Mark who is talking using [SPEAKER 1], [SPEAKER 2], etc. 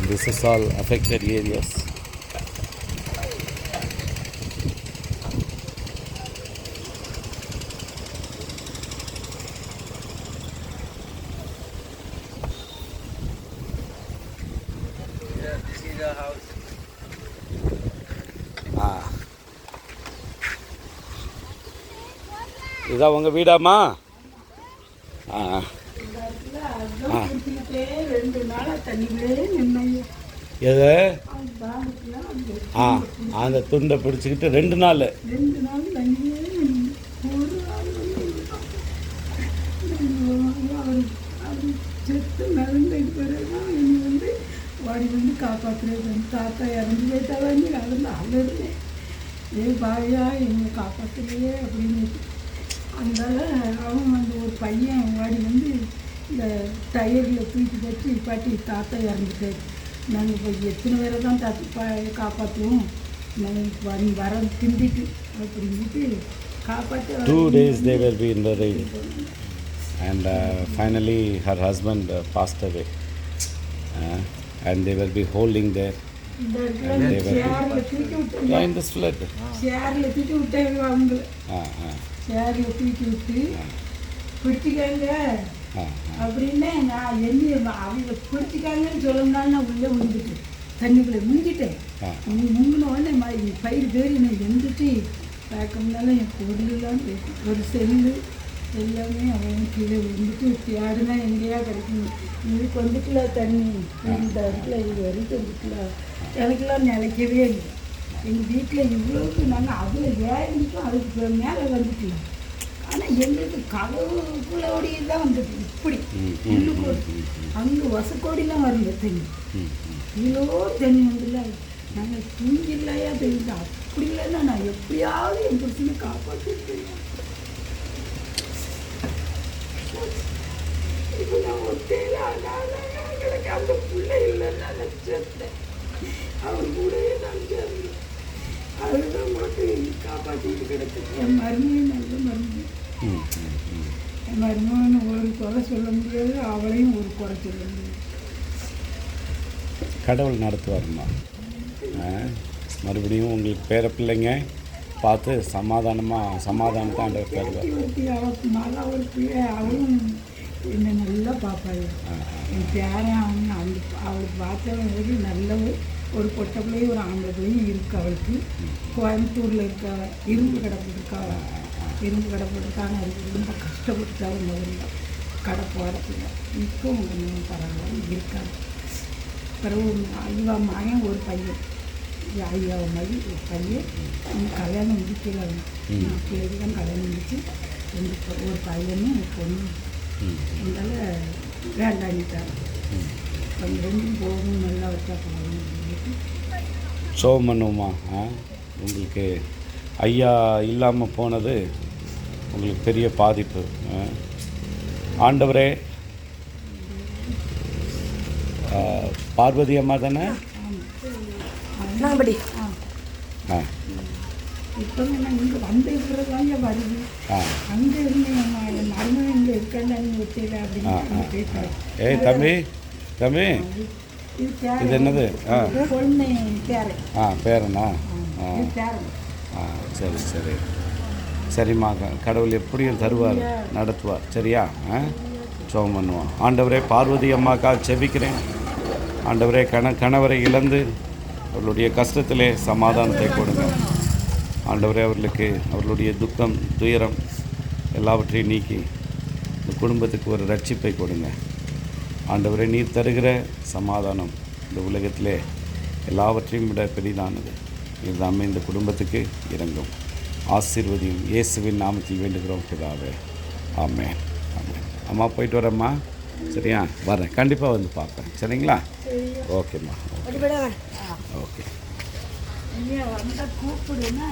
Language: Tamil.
[SPEAKER 1] This is all affected areas.
[SPEAKER 2] This is a house.
[SPEAKER 1] இதான் உங்கள் வீடாம்மா? ஆ எது? அந்த துண்டை பிடிச்சிக்கிட்டு 2 நாள்
[SPEAKER 3] செத்து நடந்துட்டு பிறகுதான் என்னை வந்து வாடி வந்து காப்பாற்றுறது. தாத்தா இறந்து போயிட்டாலும் நடந்து அழுதுனேன், பாவியா என்னை காப்பாற்றுலையே அப்படின்னு. அதனால அவன் வந்து ஒரு பையன் வாடி வந்து இந்த டயரில் தூக்கி வச்சு பாட்டி தாத்தா இறந்துட்டாரு, நாங்கள் இப்போ எத்தனை பேரை தான் காப்பாற்றுவோம், நாங்கள் வர திண்டிட்டு அப்படின்ட்டு காப்பாற்ற
[SPEAKER 1] 2 days they will be in the rain. And finally her husband passed away. And they will be holding there. And they will be in this flood.
[SPEAKER 3] சேரில் தூக்கி விட்டாங்க அவங்கள. சேரில் தூக்கி விட்டு பிடிச்சிக்காங்க அப்படின்னு நான் அவங்க பிடிச்சிக்காங்கன்னு சொல்லணும்னாலும் நான் உள்ளே விழுந்துட்டேன், தண்ணிக்குள்ளே முங்கிட்டேன். முங்கின உடனே பயிர் பேரி நான் எழுந்துட்டு பார்க்கணும்னாலும் என் பொருளெல்லாம் ஒரு செல்லு எல்லாமே அவன் கீழே விழுந்துட்டு தேடுனா எங்கேயா கிடைக்கணும். இதுக்கு வந்துட்டுல தண்ணி இந்த இடத்துல இது வரைக்கும் வந்துட்டுல எனக்கெல்லாம் நிலைக்கவே இல்லை. எங்கள் வீட்டில் இவ்வளோக்கு நாங்கள் அதில் ஏறிட்டோம், அதுக்கு மேலே வந்துட்டோம். ஆனால் எங்களுக்கு கதவுக்குள்ளோடையே தான் வந்துட்டு இப்படி உள்ளுக்கோடி அங்கே வசக்கோடிலாம் வரல தண்ணி, இவ்வளோ தண்ணி வந்துல நாங்கள் தூங்கிடலையா தெரியுது. அப்படி இல்லைன்னா நான் எப்படியாவது என் புருஷனை காப்பாற்றிருக்கேன். இப்போ நான் ஒத்தையில் எனக்கு அந்த பிள்ளை இல்லைன்னா நான் செத்தேன், அவர் கூடவே நான் சேர்ந்தேன். அதுதான் மட்டும் காப்பாற்றிட்டு கிடக்குது. என் மருமையும் நல்ல மருந்து, என் மருமகனை ஒரு குறை சொல்ல முடியாது, அவளையும் ஒரு குறை சொல்ல முடியாது.
[SPEAKER 1] கடவுள் நடத்துவாருமா. மறுபடியும் உங்களுக்கு பேர பிள்ளைங்க பார்த்து சமாதானத்தை ஆண்டவர் தருவார்.
[SPEAKER 3] மகா ஒரு பிள்ளை அவளும் என்னை நல்லா பார்ப்பாள். என் பேரன் அவங்க அவளுக்கு பார்த்தவங்க நல்ல ஒரு பொட்டை பிள்ளையும் ஒரு ஆம்பளை பிள்ளையும் இருக்குது அவளுக்கு. கோயம்புத்தூரில் இருக்கா, இரும்பு கடை போட்டிருக்காங்க. அதுக்கு ரொம்ப கஷ்டப்பட்டுட்டாங்க முதல்ல கடை போகிறதுல. இப்போ கொஞ்சம் பரவாயில்ல இருக்காங்க. பிறகு ஐயா மகன் ஒரு பையன், ஐயாவை மாதிரி ஒரு பையன் கல்யாணம் முடிக்கல. 40 தான் கல்யாணம் முடிச்சு ஒரு பையனும் ஒரு பொண்ணு. அதனால் வேண்டாங்கிட்டாங்க. கொஞ்சம் ரெண்டும் போகணும், நல்லா வச்சா போகணும் சொல்லிட்டு
[SPEAKER 1] சோகம் பண்ணுவோமா. உங்களுக்கு ஐயா இல்லாமல் போனது உங்களுக்கு பெரிய பாதிப்பு. ஆண்டவரே, பார்வதி அம்மா தானே?
[SPEAKER 3] இப்போ நான் இங்கே வந்து இருக்கிறதாங்க வருது. அங்கே இருந்து என் மருமகன் இங்கே இருக்கான்னு வச்சல அப்படின்னு கேட்குறேன்.
[SPEAKER 1] ஏய் தம்பி இது என்னது? பேரனா? சரி சரிம்மா. கடவுள் எப்படியும் தருவார், நடத்துவார். சரியா? சோகம் பண்ணுவோம். ஆண்டவரே, பார்வதி அம்மாக்காக செபிக்கிறேன். ஆண்டவரே, கணவரை இழந்து அவர்களுடைய கஷ்டத்திலே சமாதானத்தை கொடுங்க. ஆண்டவரே, அவர்களுடைய துக்கம் துயரம் எல்லாவற்றையும் நீக்கி இந்த குடும்பத்துக்கு ஒரு ரட்சிப்பை கொடுங்க. ஆண்டவரே, நீர் தருகிற சமாதானம் இந்த உலகத்திலே எல்லாவற்றையும் விட பெரிதானது. இதுதாமே இந்த குடும்பத்துக்கு இறங்கும். ஆசீர்வதியும் இயேசுவின் நாமத்தில் வேண்டுகிறோம் பிதாவே. ஆமென். அம்மா போயிட்டு வரேம்மா. சரியா? வரேன், கண்டிப்பாக வந்து பார்ப்பேன். சரிங்களா? ஓகேம்மா. ஓகே.
[SPEAKER 3] கூப்பிடுன்னா